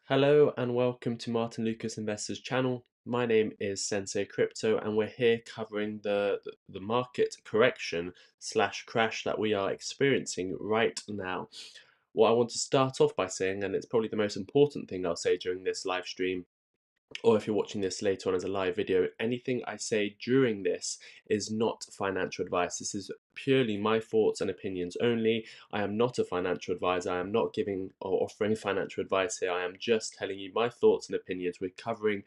Hello and welcome to Martin Lucas Investors channel. My name is Sensei Crypto and we're here covering the market correction slash crash that we are experiencing right now. What I want to start off by saying, and it's probably the most important thing I'll say during this live stream, or if you're watching this later on as a live video, anything I say during this is not financial advice. This is purely my thoughts and opinions only. I am not a financial advisor. I am not giving or offering financial advice here. I am just telling you my thoughts and opinions. We're covering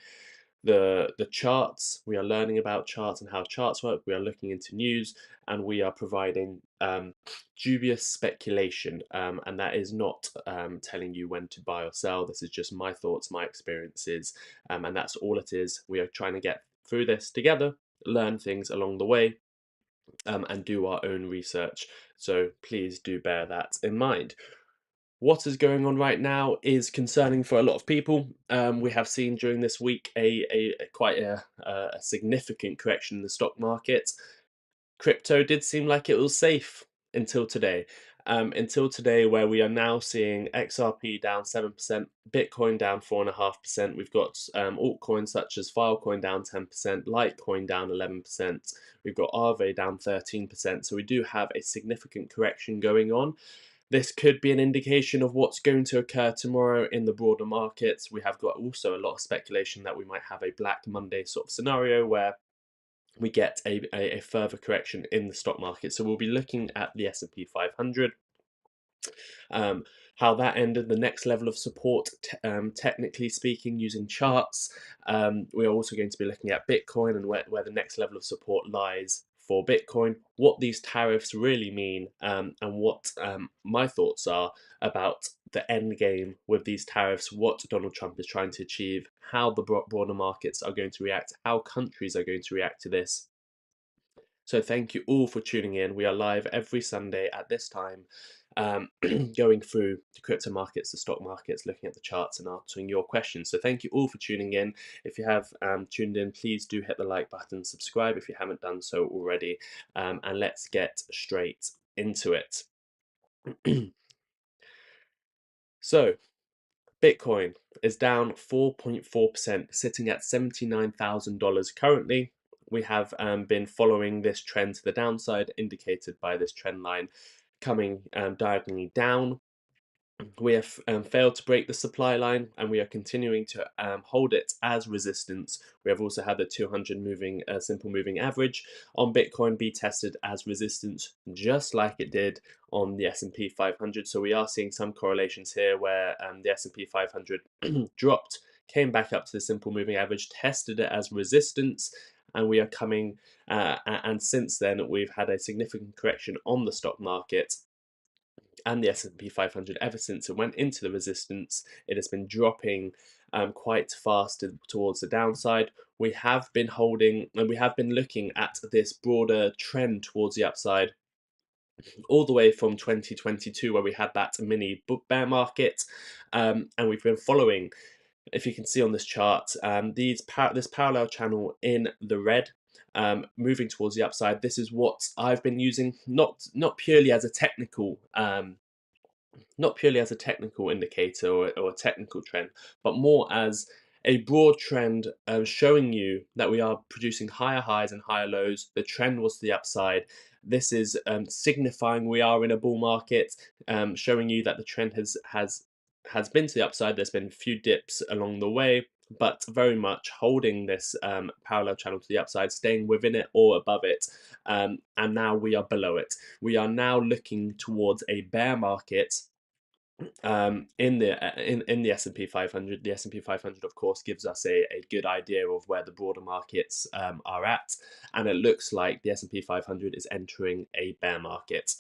the charts. We are learning about charts and how charts work. We are looking into news, and we are providing dubious speculation, and that is not telling you when to buy or sell. This is just my thoughts, my experiences, and that's all it is. We are trying to get through this together, learn things along the way, and do our own research. So please do bear that in mind. What is going on right now is concerning for a lot of people. We have seen during this week a quite a significant correction in the stock market. Crypto did seem like it was safe until today. Until today, where we are now seeing XRP down 7%, Bitcoin down 4.5%. We've got altcoins such as Filecoin down 10%, Litecoin down 11%. We've got Aave down 13%. So we do have a significant correction going on. This could be an indication of what's going to occur tomorrow in the broader markets. We have got also a lot of speculation that we might have a Black Monday sort of scenario where we get a further correction in the stock market. So we'll be looking at the S&P 500, how that ended, the next level of support, technically speaking, using charts. We're also going to be looking at Bitcoin and where the next level of support lies for Bitcoin, what these tariffs really mean, and what my thoughts are about the end game with these tariffs, what Donald Trump is trying to achieve, how the broader markets are going to react, how countries are going to react to this. So thank you all for tuning in. We are live every Sunday at this time, going through the crypto markets, the stock markets, looking at the charts and answering your questions. So thank you all for tuning in. If you have tuned in, please do hit the like button, subscribe if you haven't done so already, and let's get straight into it. So Bitcoin is down 4.4%, sitting at $79,000 currently. We have been following this trend to the downside, indicated by this trend line coming diagonally down. We have failed to break the supply line, and we are continuing to hold it as resistance. We have also had the 200 moving simple moving average on Bitcoin be tested as resistance, just like it did on the S&P 500. So we are seeing some correlations here where the S&P 500 dropped, came back up to the simple moving average, tested it as resistance, and we are coming. And since then, we've had a significant correction on the stock market and the S&P 500. Ever since it went into the resistance, it has been dropping quite fast towards the downside. We have been holding, and we have been looking at this broader trend towards the upside all the way from 2022, where we had that mini bear market, and we've been following, if you can see on this chart, this parallel channel in the red, moving towards the upside. This is what I've been using, not purely as a technical indicator or a technical trend, but more as a broad trend, showing you that we are producing higher highs and higher lows. The trend was to the upside. This is signifying we are in a bull market, showing you that the trend has been to the upside. There's been a few dips along the way, but very much holding this parallel channel to the upside, staying within it or above it, and now we are below it. We are now looking towards a bear market in the S&P 500. The S&P 500, of course, gives us a good idea of where the broader markets are at, and it looks like the S&P 500 is entering a bear market.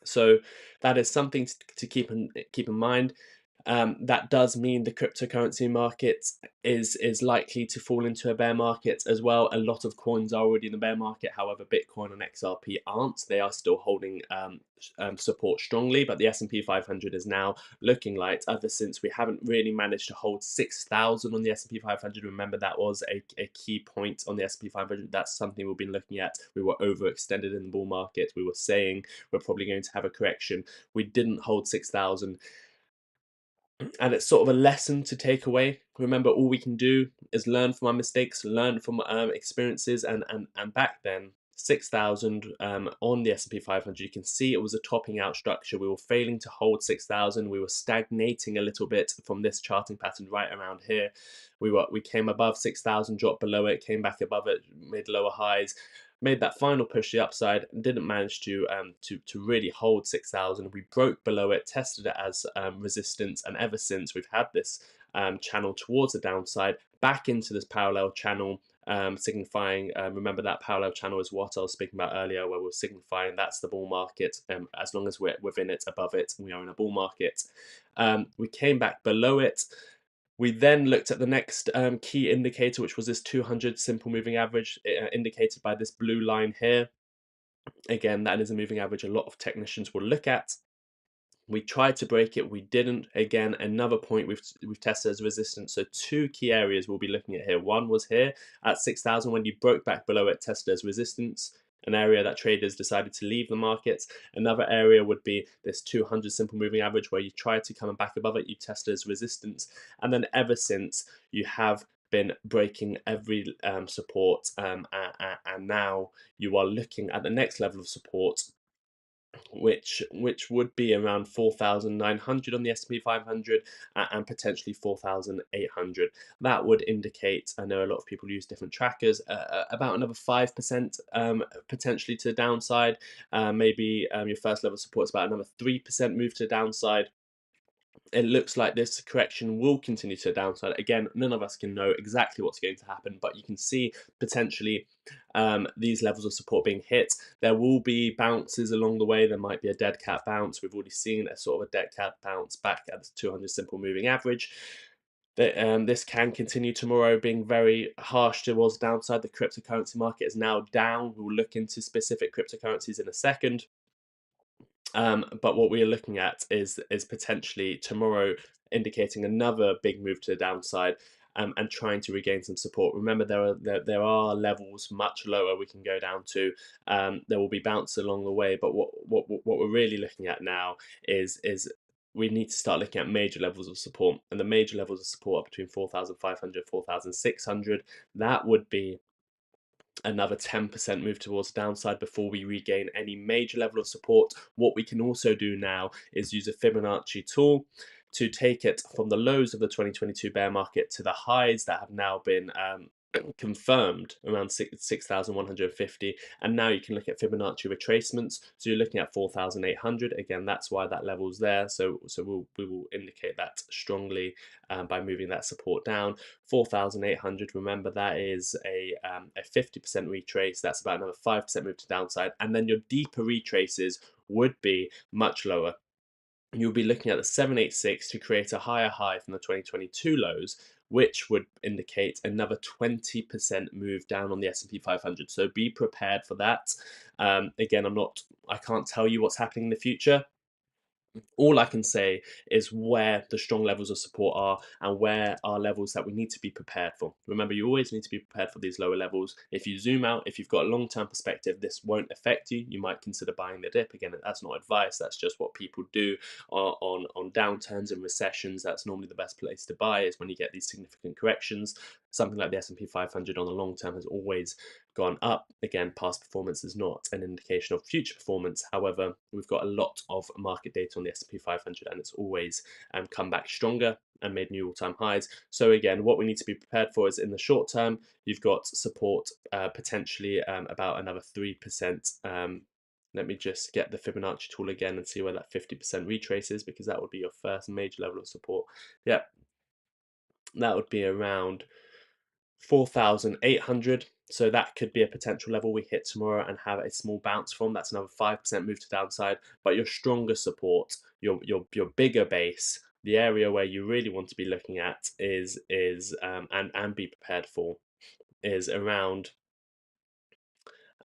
So that is something to keep in mind. That does mean the cryptocurrency market is likely to fall into a bear market as well. A lot of coins are already in the bear market. However, Bitcoin and XRP aren't. They are still holding support strongly, but the S&P 500 is now looking light ever since we haven't really managed to hold 6,000 on the S&P 500. Remember, that was a key point on the S&P 500. That's something we've been looking at. We were overextended in the bull market. We were saying we're probably going to have a correction. We didn't hold 6,000. And it's sort of a lesson to take away. Remember, all we can do is learn from our mistakes, learn from experiences, and back then, 6,000 on the S&P 500, you can see it was a topping out structure. We were failing to hold 6,000. We were stagnating a little bit from this charting pattern right around here. We came above 6,000, dropped below it, came back above it, made lower highs, made that final push to the upside, and didn't manage to really hold 6,000. We broke below it, tested it as resistance, and ever since we've had this channel towards the downside, back into this parallel channel, signifying, remember that parallel channel is what I was speaking about earlier, where we're signifying that's the bull market. As long as we're within it, above it, we are in a bull market. We came back below it. We then looked at the next key indicator, which was this 200 simple moving average, indicated by this blue line here. Again, that is a moving average a lot of technicians will look at. We tried to break it, we didn't. Again, another point we've tested as resistance. So two key areas we'll be looking at here. One was here at 6,000 when you broke back below it, tested as resistance, an area that traders decided to leave the markets. Another area would be this 200 simple moving average where you try to come back above it, you tested as resistance. And then ever since, you have been breaking every support, and now you are looking at the next level of support, which would be around 4,900 on the S&P 500 and potentially 4,800. That would indicate, I know a lot of people use different trackers, about another 5% potentially to the downside. Maybe your first level of support is about another 3% move to the downside. It looks like this correction will continue to the downside. Again, none of us can know exactly what's going to happen, but you can see potentially these levels of support being hit. There will be bounces along the way. There might be a dead cat bounce. We've already seen a sort of a dead cat bounce back at the 200 simple moving average. This can continue tomorrow, being very harsh towards the downside. The cryptocurrency market is now down. We'll look into specific cryptocurrencies in a second. But what we are looking at is potentially tomorrow indicating another big move to the downside, and trying to regain some support. Remember, there are levels much lower we can go down to. There will be bounces along the way, but what we're really looking at now is we need to start looking at major levels of support, and the major levels of support are between 4,500, 4,600. That would be another 10% move towards the downside before we regain any major level of support. What we can also do now is use a Fibonacci tool to take it from the lows of the 2022 bear market to the highs that have now been confirmed around 6,150, and now you can look at Fibonacci retracements. So you're looking at 4,800. Again, that's why that level's there. So we will indicate that strongly by moving that support down. 4,800. Remember, that is a 50% retrace. That's about another 5% move to downside, and then your deeper retraces would be much lower. You'll be looking at the 786 to create a higher high from the 2022 lows, which would indicate another 20% move down on the S&P 500. So be prepared for that. Again, I can't tell you what's happening in the future. All I can say is where the strong levels of support are and where are levels that we need to be prepared for. Remember, you always need to be prepared for these lower levels. If you zoom out, if you've got a long-term perspective, this won't affect you. You might consider buying the dip. Again, that's not advice. That's just what people do on downturns and recessions. That's normally the best place to buy, is when you get these significant corrections. Something like the S&P 500 on the long term has always gone up. Again, past performance is not an indication of future performance. However, we've got a lot of market data on the S&P 500, and it's always come back stronger and made new all-time highs. So again, what we need to be prepared for is in the short term, you've got support potentially about another 3%. Let me just get the Fibonacci tool again and see where that 50% retraces, because that would be your first major level of support. Yeah, that would be around 4,800. So that could be a potential level we hit tomorrow and have a small bounce from. That's another 5% move to downside. But your stronger support, your bigger base, the area where you really want to be looking at is and be prepared for, is around.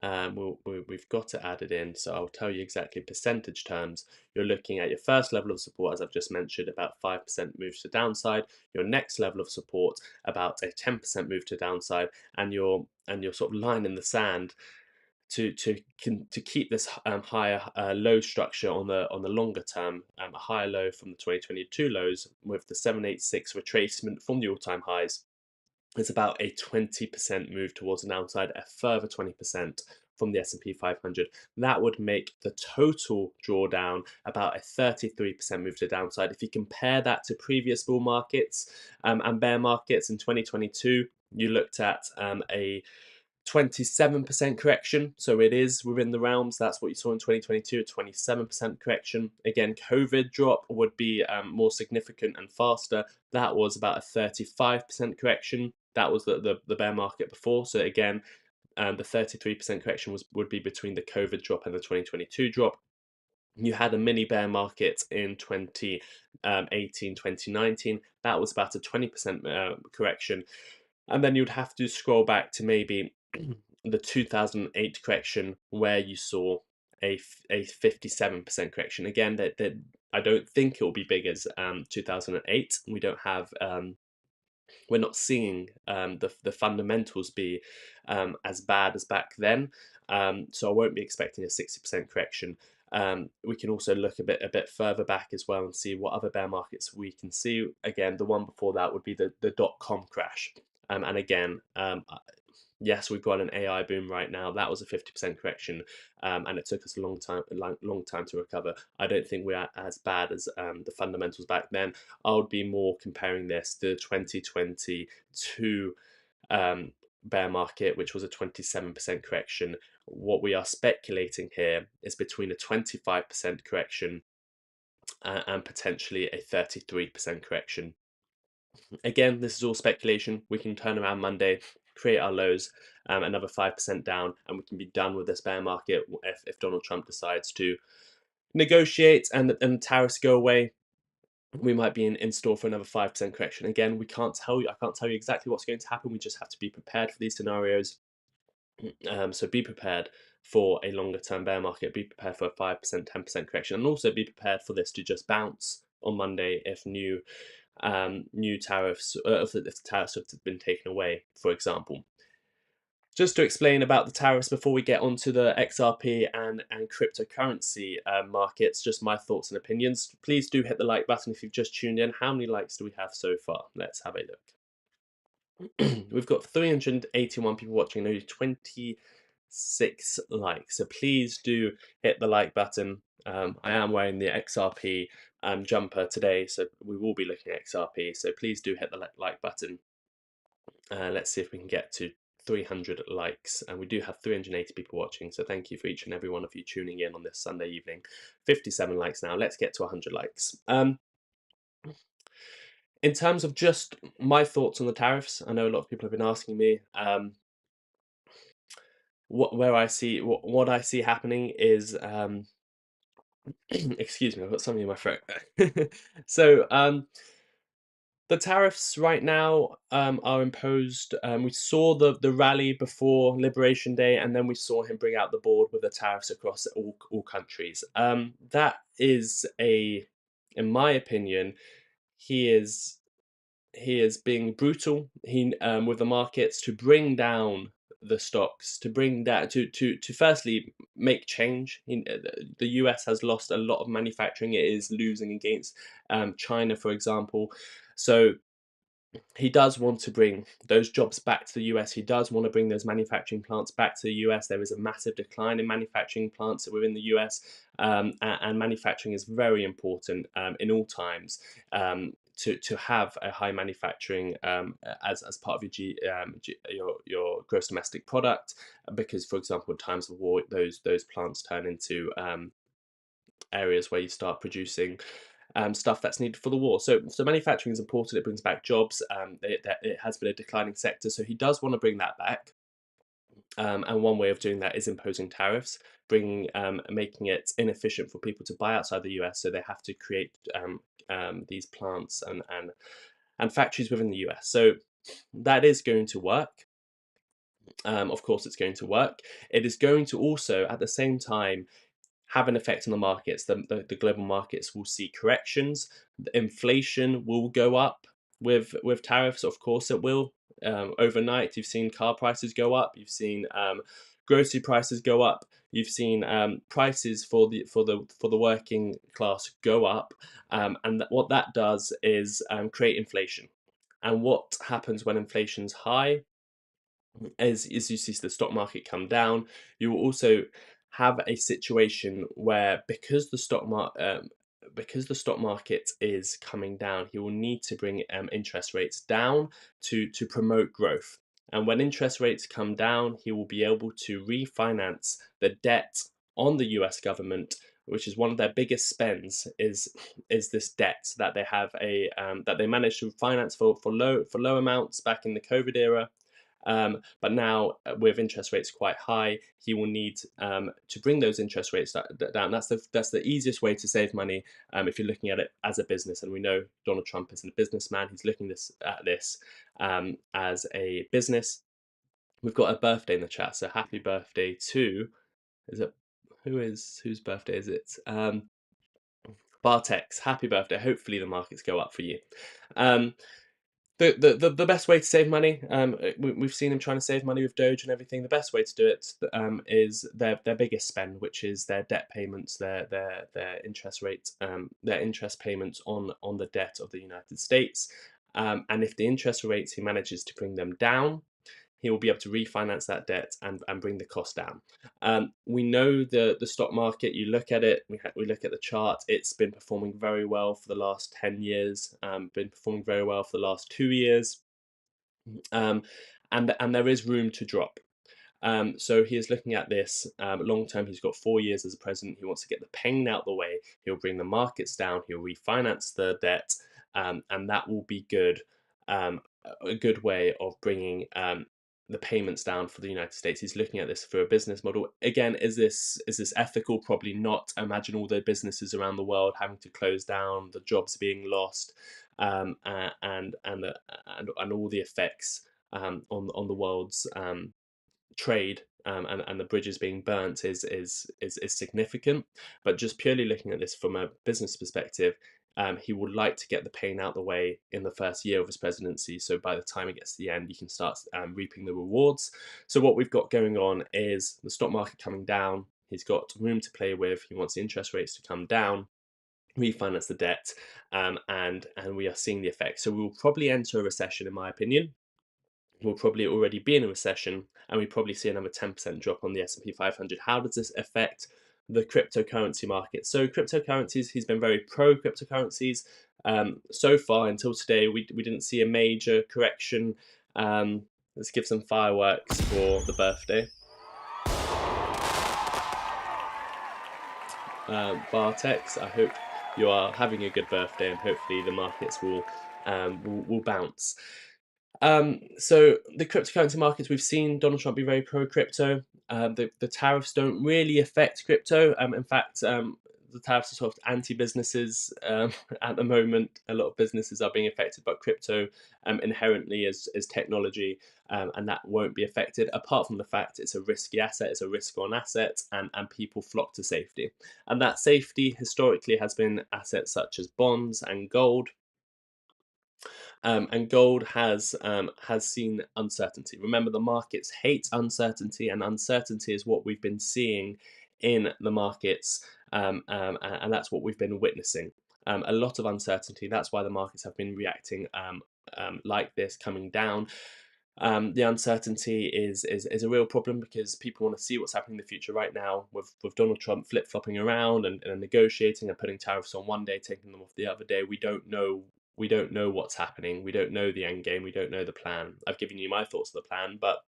We've got it added in, so I'll tell you exactly percentage terms. You're looking at your first level of support, as I've just mentioned, about 5% moves to downside. Your next level of support, about a 10% move to downside, and your sort of line in the sand to keep this higher low structure on the longer term, a higher low from the 2022 lows with the 786 retracement from the all-time highs. It's about a 20% move towards the downside, a further 20% from the S&P 500. That would make the total drawdown about a 33% move to the downside. If you compare that to previous bull markets and bear markets in 2022, you looked at a 27% correction, so it is within the realms. That's what you saw in 2022, a 27% correction. Again, COVID drop would be more significant and faster. That was about a 35% correction. That was the bear market before. So again, the 33% correction would be between the COVID drop and the 2022 drop. You had a mini bear market in 2018, 2019. That was about a 20% correction. And then you'd have to scroll back to maybe the 2008 correction where you saw a 57% correction. Again, that I don't think it will be big as 2008. We don't have we're not seeing the fundamentals be as bad as back then. So I won't be expecting a 60% correction. We can also look a bit further back as well and see what other bear markets we can see. Again, the one before that would be the dot-com crash. And again, yes, we've got an AI boom right now. That was a 50% correction, and it took us a long time to recover. I don't think we're as bad as the fundamentals back then. I would be more comparing this to the 2022 bear market, which was a 27% correction. What we are speculating here is between a 25% correction and potentially a 33% correction. Again, this is all speculation. We can turn around Monday, create our lows, another 5% down, and we can be done with this bear market if Donald Trump decides to negotiate and tariffs go away. We might be in store for another 5% correction. Again, we can't tell you. I can't tell you exactly what's going to happen. We just have to be prepared for these scenarios. So be prepared for a longer term bear market. Be prepared for a 5%, 10% correction, and also be prepared for this to just bounce on Monday if new tariffs, if the tariffs have been taken away, for example. Just to explain about the tariffs before we get onto the XRP and cryptocurrency markets, just my thoughts and opinions. Please do hit the like button if you've just tuned in. How many likes do we have so far? Let's have a look. We've got 381 people watching, only 26 likes. So please do hit the like button. I am wearing the XRP jumper today, so we will be looking at XRP. So please do hit the like button. Let's see if we can get to 300 likes, and we do have 380 people watching, so thank you for each and every one of you tuning in on this Sunday evening. 57 likes now. Let's get to 100 likes. In terms of just my thoughts on the tariffs, I know a lot of people have been asking me. What I see happening is excuse me, I've got something in my throat. So the tariffs right now are imposed. We saw the rally before Liberation Day, and then we saw him bring out the board with the tariffs across all countries. That is in my opinion, he is being brutal. With the markets to bring down the stocks, to bring that to firstly make change. The US has lost a lot of manufacturing. It is losing against China, for example. So he does want to bring those jobs back to the US. He does want to bring those manufacturing plants back to the US. There is a massive decline in manufacturing plants within the US, and manufacturing is very important in all times. To have a high manufacturing as part of your gross domestic product, because, for example, in times of war, those plants turn into areas where you start producing stuff that's needed for the war. So manufacturing is important. It brings back jobs. It has been a declining sector, so he does want to bring that back. And one way of doing that is imposing tariffs, making it inefficient for people to buy outside the US. So they have to create these plants and factories within the US. So that is going to work. Of course, it's going to work. It is going to also, at the same time, have an effect on the markets. The global markets will see corrections. The inflation will go up with tariffs. Of course, it will. Overnight, you've seen car prices go up. You've seen grocery prices go up. You've seen prices for the working class go up, and what that does is create inflation. And what happens when inflation's high? As you see the stock market come down, you will also have a situation where because the stock market is coming down, he will need to bring interest rates down to promote growth. And when interest rates come down, he will be able to refinance the debt on the US government, which is one of their biggest spends, is this debt that they have that they managed to finance for low amounts back in the COVID era. But now, with interest rates quite high, he will need to bring those interest rates down. That's the easiest way to save money if you're looking at it as a business. And we know Donald Trump is a businessman. He's looking at this as a business. We've got a birthday in the chat, so happy birthday to, is it whose birthday is it? Bartex, happy birthday. Hopefully the markets go up for you. The best way to save money, we've seen him trying to save money with Doge and everything. The best way to do it is their biggest spend, which is their debt payments, their interest rates, their interest payments on the debt of the United States. And if the interest rates, he manages to bring them down, he will be able to refinance that debt and bring the cost down. We know the stock market, you look at it, we look at the chart, it's been performing very well for the last 10 years, been performing very well for the last 2 years, and there is room to drop. So he is looking at this long term. He's got 4 years as a president. He wants to get the pain out the way. He'll bring the markets down. He'll refinance the debt, and that will be good. A good way of bringing the payments down for the United States. He's looking at this for a business model. Again, is this ethical? Probably not. Imagine all the businesses around the world having to close down, the jobs being lost, and all the effects on the world's trade, and the bridges being burnt is significant. But just purely looking at this from a business perspective, he would like to get the pain out the way in the first year of his presidency, so by the time it gets to the end, you can start reaping the rewards. So what we've got going on is the stock market coming down. He's got room to play with. He wants the interest rates to come down, refinance the debt, and we are seeing the effects. So we will probably enter a recession, in my opinion. We'll probably already be in a recession, and we probably see another 10% drop on the S&P 500. How does this affect the cryptocurrency market? So cryptocurrencies, he's been very pro cryptocurrencies. So far until today, we didn't see a major correction. Let's give some fireworks for the birthday. Bartex, I hope you are having a good birthday, and hopefully the markets will bounce. So the cryptocurrency markets, we've seen Donald Trump be very pro crypto. The tariffs don't really affect crypto. In fact, the tariffs are sort of anti-businesses at the moment. A lot of businesses are being affected, but crypto inherently is technology, and that won't be affected, apart from the fact it's a risky asset, it's a risk-on asset, and people flock to safety. And that safety historically has been assets such as bonds and gold. And gold has seen uncertainty. Remember, the markets hate uncertainty, and uncertainty is what we've been seeing in the markets, and that's what we've been witnessing. A lot of uncertainty. That's why the markets have been reacting like this, coming down. The uncertainty is a real problem, because people want to see what's happening in the future. Right now, with Donald Trump flip-flopping around and negotiating and putting tariffs on one day, taking them off the other day, we don't know what's happening. We don't know the end game. We don't know the plan. I've given you my thoughts of the plan, but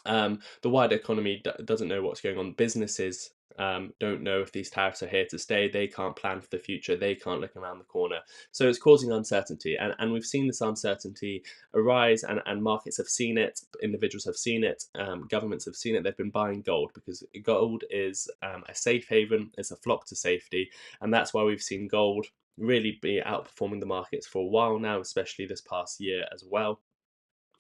the wider economy doesn't know what's going on. Businesses don't know if these tariffs are here to stay. They can't plan for the future. They can't look around the corner. So it's causing uncertainty. And we've seen this uncertainty arise, and markets have seen it. Individuals have seen it. Governments have seen it. They've been buying gold, because gold is a safe haven. It's a flock to safety. And that's why we've seen gold really be outperforming the markets for a while now, especially this past year as well.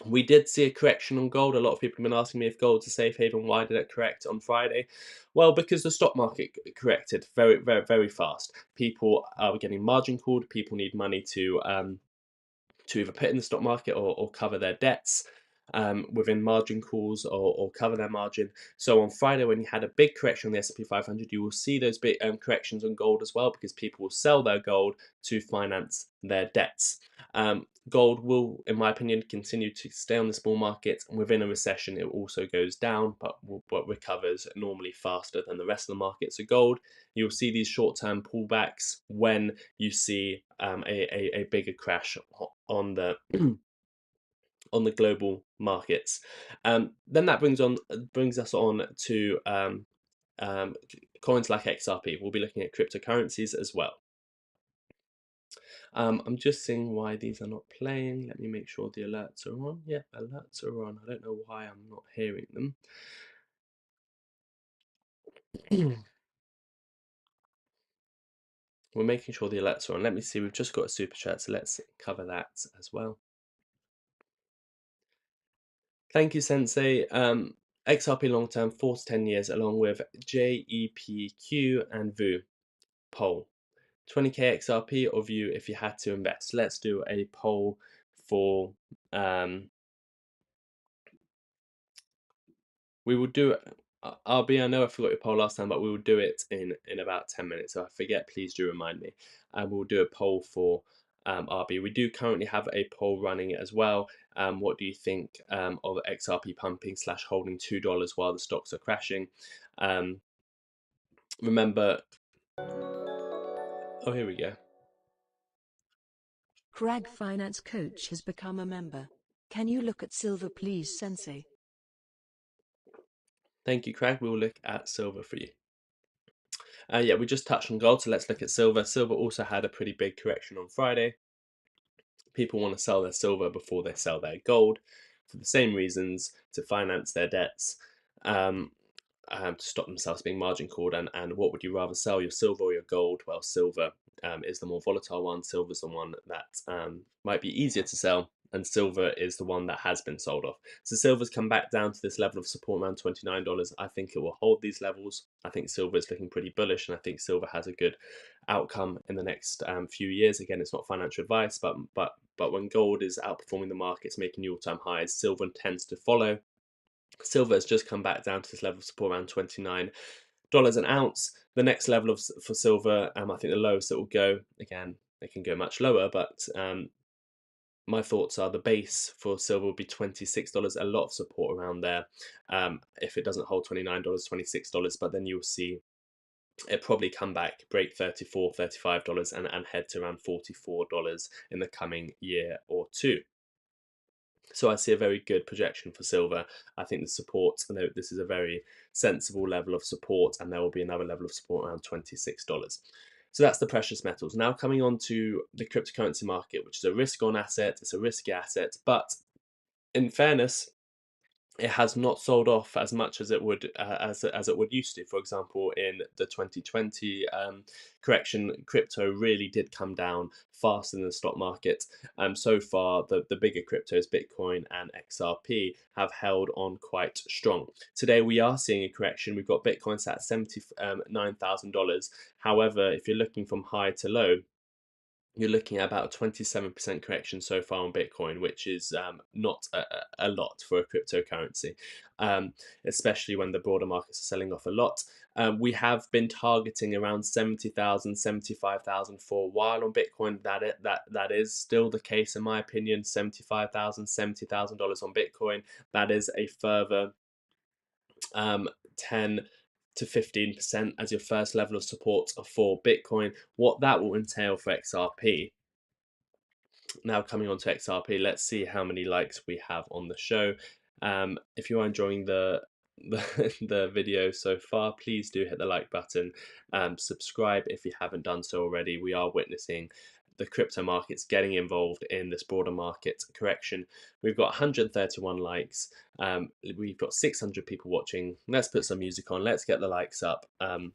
We did see a correction on gold. A lot of people have been asking me if gold's a safe haven. Why did it correct on Friday? Well, because the stock market corrected very, very, very fast. People are getting margin called. People need money to either put in the stock market or cover their debts. within margin calls or cover their margin. So on Friday, when you had a big correction on the S&P 500, you will see those big corrections on gold as well, because people will sell their gold to finance their debts. Gold will, in my opinion, continue to stay on the small market. Within a recession, it also goes down, but recovers normally faster than the rest of the market. So gold, you'll see these short-term pullbacks when you see a bigger crash on the on the global markets. Then that brings us on to coins like XRP. We'll be looking at cryptocurrencies as well. I'm just seeing why these are not playing. Let me make sure the alerts are on. Yeah, alerts are on. I don't know why I'm not hearing them. We're making sure the alerts are on. Let me see. We've just got a super chat, so let's cover that as well. Thank you, Sensei. XRP long term, 4 to 10 years, along with JEPQ and VU. Poll. 20k XRP or VU if you had to invest. Let's do a poll for we will do it. RB, I know I forgot your poll last time, but we will do it in about 10 minutes. So if I forget, please do remind me. And we'll do a poll for RB. We do currently have a poll running as well. What do you think of XRP pumping / holding $2 while the stocks are crashing? Remember, oh, here we go. Crag Finance Coach has become a member. Can you look at silver, please, Sensei? Thank you, Craig. We will look at silver for you. Yeah, we just touched on gold, so let's look at silver. Silver also had a pretty big correction on Friday. People want to sell their silver before they sell their gold for the same reasons, to finance their debts, to stop themselves being margin called. And what would you rather sell, your silver or your gold? Well, silver is the more volatile one. Silver is the one that might be easier to sell, and silver is the one that has been sold off. So silver's come back down to this level of support around $29. I think it will hold these levels. I think silver is looking pretty bullish, and I think silver has a good outcome in the next few years. Again, it's not financial advice, but when gold is outperforming the markets, making new all-time highs, silver tends to follow. Silver has just come back down to this level of support around $29 an ounce. The next level for silver, I think the lowest it will go, again, it can go much lower, but my thoughts are the base for silver will be $26, a lot of support around there. If it doesn't hold $29, $26, but then you'll see it probably come back, break $34, $35 and head to around $44 in the coming year or two. So I see a very good projection for silver. I think the support, this is a very sensible level of support, and there will be another level of support around $26. So that's the precious metals. Now coming on to the cryptocurrency market, which is a risk-on asset. It's a risky asset, but in fairness, it has not sold off as much as it would as it would used to. For example, in the 2020 correction, crypto really did come down faster than the stock market. So far, the bigger cryptos, Bitcoin and XRP, have held on quite strong. Today, we are seeing a correction. We've got Bitcoin at $79,000. However, if you're looking from high to low, you're looking at about a 27% correction so far on Bitcoin, which is not a lot for a cryptocurrency, especially when the broader markets are selling off a lot. We have been targeting around 70,000, 75,000 for a while on Bitcoin. That is still the case, in my opinion. $75,000, $70,000 on Bitcoin. That is a further 10 to 15% as your first level of support for Bitcoin. What that will entail for XRP. Now coming on to XRP, let's see how many likes we have on the show. If you are enjoying the video so far, please do hit the like button. Subscribe if you haven't done so already. We are witnessing the crypto markets getting involved in this broader market correction. We've got 131 likes. We've got 600 people watching. Let's put some music on. Let's get the likes up. And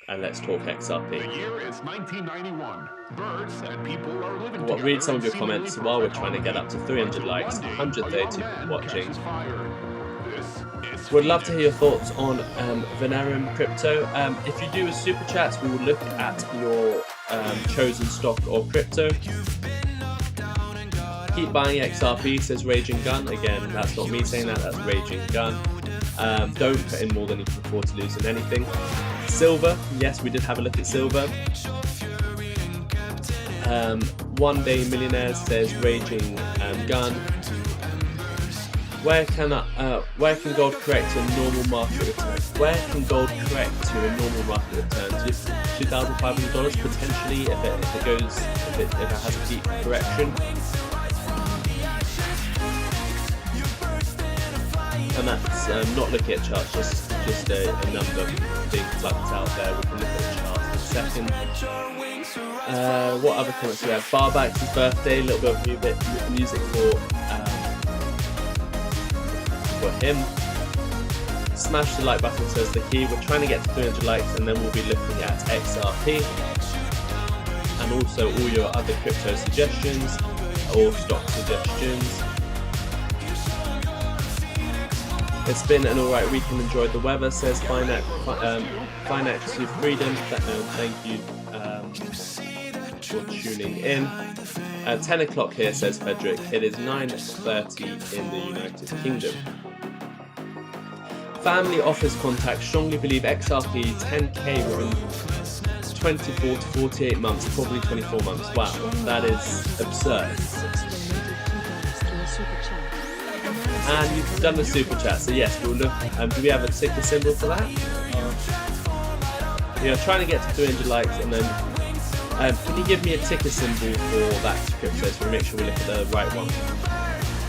let's talk XRP. The year is 1991. Birds and people are living together. Read some of your comments while we're trying to get up to 300 likes, 130 people watching. Would love to hear your thoughts on Venerum crypto. If you do a super chat, we will look at your chosen stock or crypto. Keep buying XRP, says Raging Gun. Again, that's not me saying that, that's Raging Gun. Don't put in more than you can afford to lose in anything. Silver, yes, we did have a look at silver. One Day Millionaires, says Raging Gun. Where can gold correct to a normal market return? Where can gold correct to a normal market return? $2,500 potentially if it has a deep correction. And that's not looking at charts, just a number being plucked out there. We can look at the charts in a second. What other comments do we have? Barback's birthday, a little bit of music for him. Smash the like button, says the key. We're trying to get to 300 likes and then we'll be looking at XRP and also all your other crypto suggestions or stock suggestions. It's been an alright week and enjoyed the weather, says Finance to Freedom. Thank you for tuning in. At 10 o'clock here, says Frederick. It is 9:30 in the United Kingdom. Family office contacts strongly believe XRP 10k within 24 to 48 months, probably 24 months. Wow, that is absurd. And you've done the super chat, so yes, we'll look. Do we have a ticker symbol for that? We are trying to get to 300 likes, and then can you give me a ticker symbol for that crypto so we make sure we look at the right one?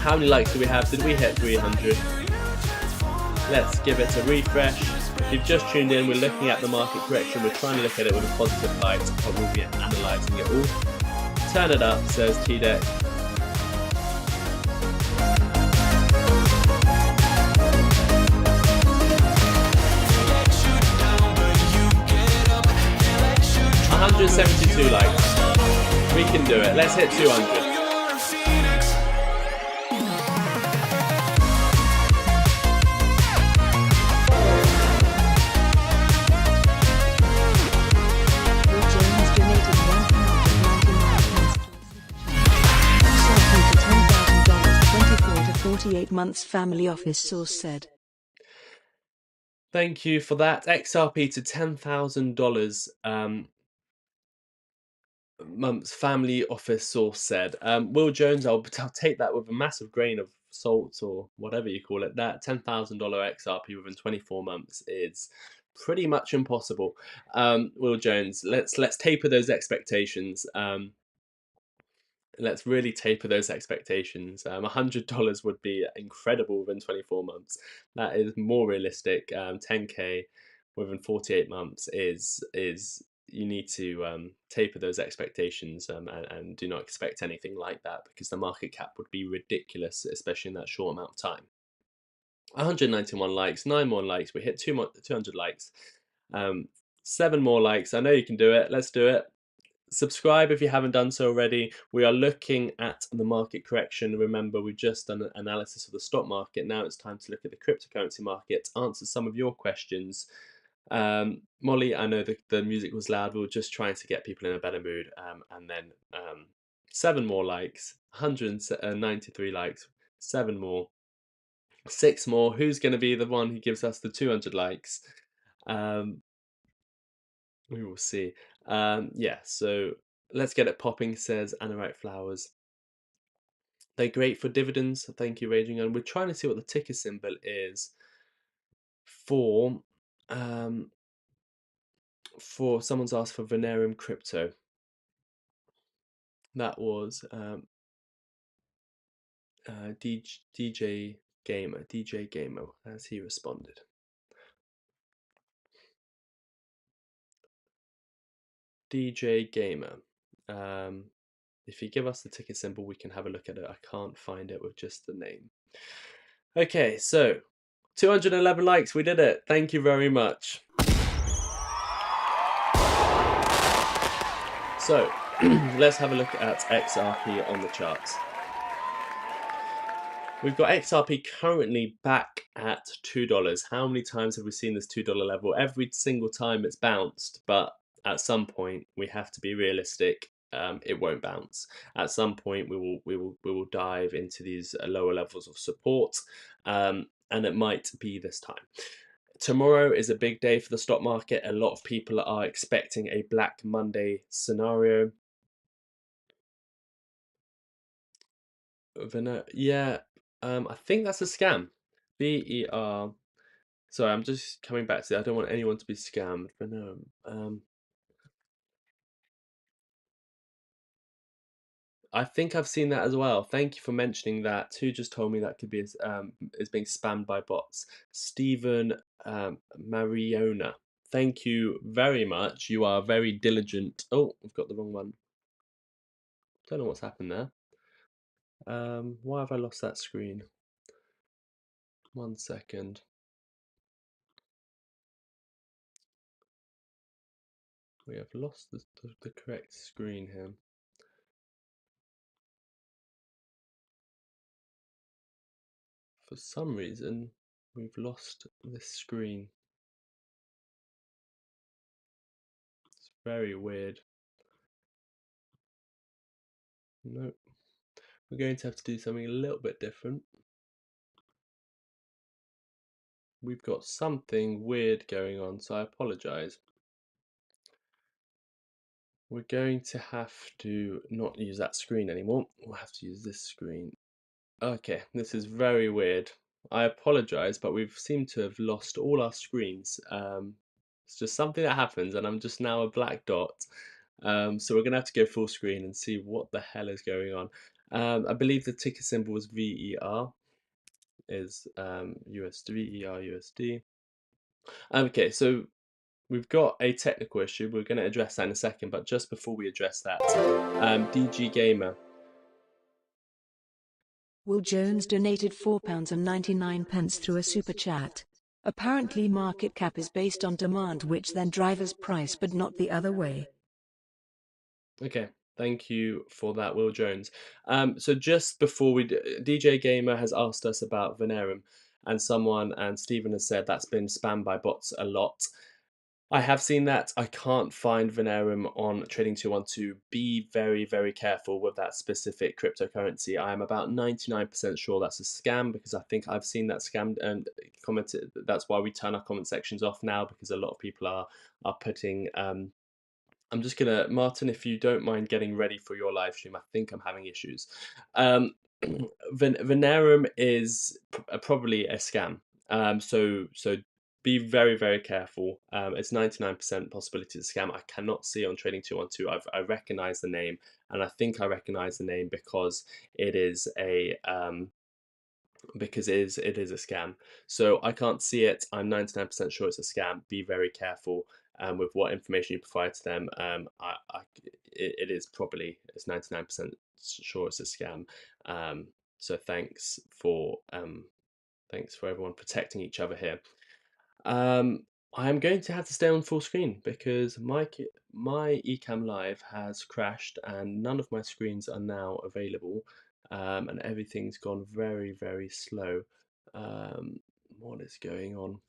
How many likes do we have? Did we hit 300? Let's give it a refresh. If you've just tuned in, we're looking at the market correction. We're trying to look at it with a positive light, but we'll be analysing it all. Turn it up, says T-Deck. $172 likes. We can do it. Let's hit 200. Months family office source said. Thank you for that. XRP to $10,000 months family office source said. Will Jones, I'll take that with a massive grain of salt or whatever you call it. That $10,000 XRP within 24 months is pretty much impossible. Will Jones, let's taper those expectations. Let's really taper those expectations. $100 would be incredible within 24 months. That is more realistic. 10k within 48 months is you need to taper those expectations and do not expect anything like that, because the market cap would be ridiculous, especially in that short amount of time. 191 likes, 9 more likes. We hit 200 likes. 7 more likes. I know you can do it. Let's do it. Subscribe if you haven't done so already. We are looking at the market correction. Remember, we've just done an analysis of the stock market. Now it's time to look at the cryptocurrency market, answer some of your questions. Molly, I know the music was loud. We were just trying to get people in a better mood. And then 7 more likes, 193 likes, 7 more, 6 more. Who's going to be the one who gives us the 200 likes? We will see. Yeah, so let's get it popping, says Anna Wright Flowers. They're great for dividends. Thank you, Raging On. We're trying to see what the ticker symbol is for someone's asked for Venerium Crypto. That was DJ Gamer, as he responded. DJ Gamer. If you give us the ticket symbol, we can have a look at it. I can't find it with just the name. Okay, so 211 likes. We did it. Thank you very much. So let's have a look at XRP on the charts. We've got XRP currently back at $2. How many times have we seen this $2 level? Every single time it's bounced, but at some point we have to be realistic. it won't bounce. At some point, we will dive into these lower levels of support, and it might be this time. Tomorrow is a big day for the stock market. A lot of people are expecting a Black Monday scenario. Yeah, I think that's a scam. VER. Sorry, I'm just coming back to that. I don't want anyone to be scammed. But no, I think I've seen that as well. Thank you for mentioning that. Who just told me that could be is being spammed by bots? Stephen Mariona. Thank you very much. You are very diligent. Oh, I've got the wrong one. Don't know what's happened there. Why have I lost that screen? 1 second. We have lost the correct screen here. For some reason, we've lost this screen. It's very weird. Nope. We're going to have to do something a little bit different. We've got something weird going on, so I apologize. We're going to have to not use that screen anymore. We'll have to use this screen. Okay, this is very weird. I apologize, but we've seemed to have lost all our screens. It's just something that happens, and I'm just now a black dot. So we're gonna have to go full screen and see what the hell is going on. I believe the ticker symbol was VER, is USD, VER USD. Okay, so we've got a technical issue. We're going to address that in a second, but just before we address that, DG Gamer. Will Jones donated £4.99 through a super chat. Apparently market cap is based on demand which then drives price but not the other way. Okay, thank you for that, Will Jones. So just before DJ Gamer has asked us about Venerum, and Stephen has said that's been spammed by bots a lot. I have seen that. I can't find Venerum on Trading 212. Be very, very careful with that specific cryptocurrency. I am about 99% sure that's a scam because I think I've seen that scam and commented. That's why we turn our comment sections off now, because a lot of people are putting. I'm just gonna, Martyn, if you don't mind getting ready for your live stream. I think I'm having issues. Venerum is probably a scam. So be very, very careful. It's 99% possibility to scam. I cannot see it on Trading 212. I recognize the name, and I think I recognize the name because it is a scam. So I can't see it. I'm 99% sure it's a scam. Be very careful with what information you provide to them. It's 99% sure it's a scam. So thanks for everyone protecting each other here. I am going to have to stay on full screen because my Ecamm Live has crashed and none of my screens are now available, and everything's gone very, very slow. What is going on?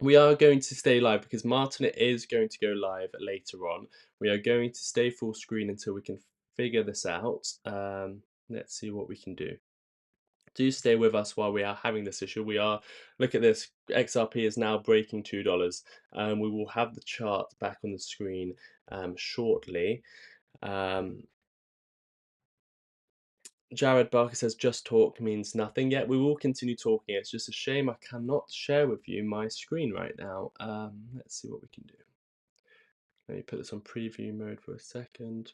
We are going to stay live because Martyn is going to go live later on. We are going to stay full screen until we can figure this out. Let's see what we can do. Do stay with us while we are having this issue. Look at this, XRP is now breaking $2. We will have the chart back on the screen shortly. Jared Barker says just talk means nothing. Yet we will continue talking. It's just a shame I cannot share with you my screen right now. Let's see what we can do. Let me put this on preview mode for a second.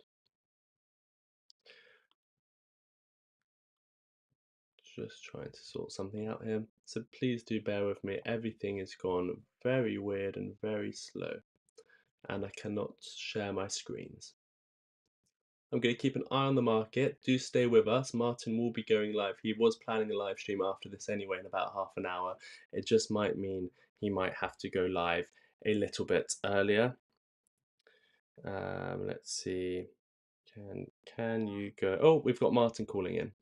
Just trying to sort something out here. So please do bear with me. Everything has gone very weird and very slow, and I cannot share my screens. I'm going to keep an eye on the market. Do stay with us. Martyn will be going live. He was planning a live stream after this anyway in about half an hour. It just might mean he might have to go live a little bit earlier. Let's see. Can you go? Oh, we've got Martyn calling in.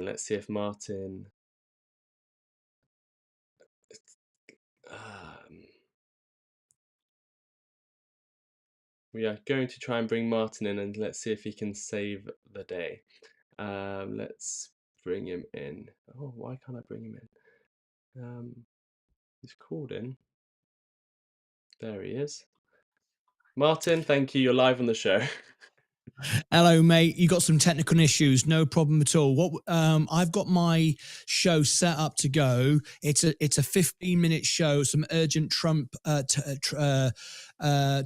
Let's see if Martyn. Um, We are going to try and bring Martyn in, and let's see if he can save the day. Let's bring him in. Oh, why can't I bring him in? He's called in. There he is. Martyn, thank you. You're live on the show. Hello, mate. You got some technical issues? No problem at all. What I've got my show set up to go. It's a 15-minute show. Some urgent Trump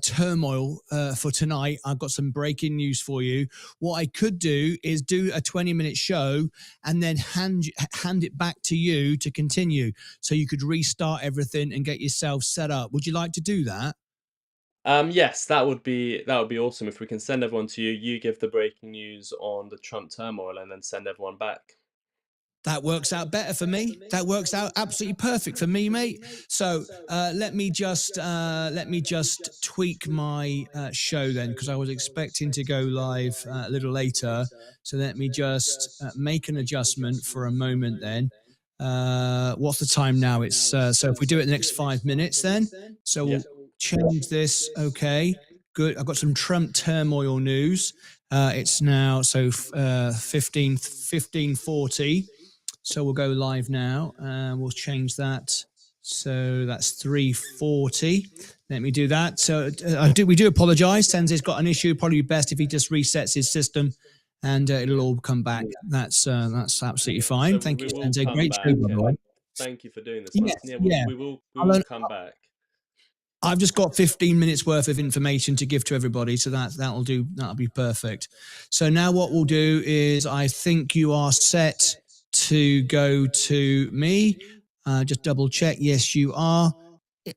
turmoil for tonight. I've got some breaking news for you. What I could do is do a 20-minute show and then hand it back to you to continue, so you could restart everything and get yourself set up. Would you like to do that? Yes, that would be awesome if we can send everyone to you. You give the breaking news on the Trump turmoil, and then send everyone back. That works out better for me. That works out absolutely perfect for me, mate. So let me just tweak my show then, because I was expecting to go live a little later. So let me just make an adjustment for a moment then. What's the time now? It's so if we do it in the next 5 minutes then. So we'll change this. Okay, good. I've got some Trump turmoil news. It's now 15:40. So we'll go live now, and we'll change that. So that's 3:40. Let me do that. So we do apologise. Sensei's got an issue. Probably best if he just resets his system, and it'll all come back. That's absolutely fine. So Thank you, we will Sensei. come Great back, show, by the way. and thank you for doing this, Yes, Martyn. Yeah, yeah. we will come back. I've just got 15 minutes worth of information to give to everybody, so that'll be perfect. So now what we'll do is, I think you are set to go to me. Just double check. Yes, you are.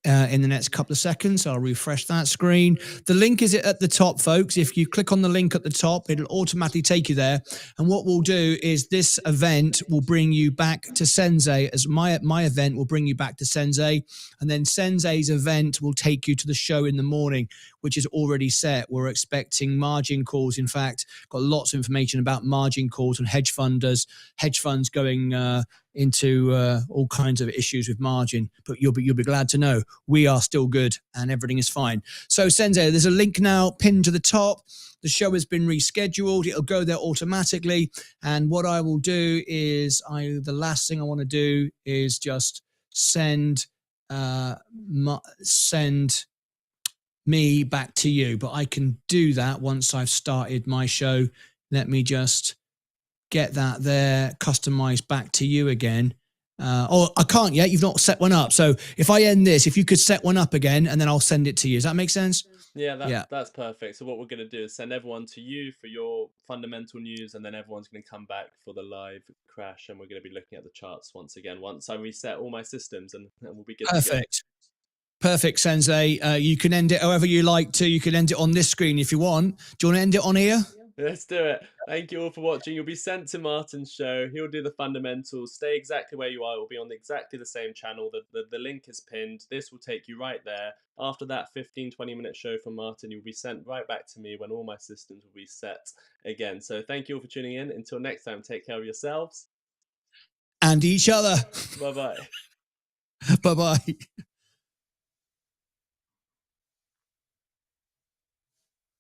In the next couple of seconds, I'll refresh that screen. The link is at the top, folks. If you click on the link at the top, it'll automatically take you there. And what we'll do is, this event will bring you back to Sensei, as my event will bring you back to Sensei, and then Sensei's event will take you to the show in the morning, which is already set. We're expecting margin calls. In fact, got lots of information about margin calls and hedge funds going into all kinds of issues with margin. But you'll be glad to know we are still good and everything is fine. So Sensei, there's a link now pinned to the top. The show has been rescheduled. It'll go there automatically. And what I will do is, the last thing I want to do is just send me back to you. But I can do that once I've started my show. Let me just get that there, customized back to you again. Oh, I can't yet. You've not set one up. So if I end this, if you could set one up again, and then I'll send it to you. Does that make sense? Yeah, that's perfect. So what we're going to do is send everyone to you for your fundamental news, and then everyone's going to come back for the live crash, and we're going to be looking at the charts once again once I reset all my systems, and we'll be good to go. Perfect, Sensei. You can end it however you like to. You can end it on this screen if you want. Do you want to end it on here? Let's do it. Thank you all for watching. You'll be sent to Martyn's show. He'll do the fundamentals. Stay exactly where you are. We'll be on exactly the same channel. The link is pinned. This will take you right there. After that 15-20-minute show from Martyn, you'll be sent right back to me when all my systems will be set again. So thank you all for tuning in. Until next time, take care of yourselves. And each other. Bye-bye. Bye-bye.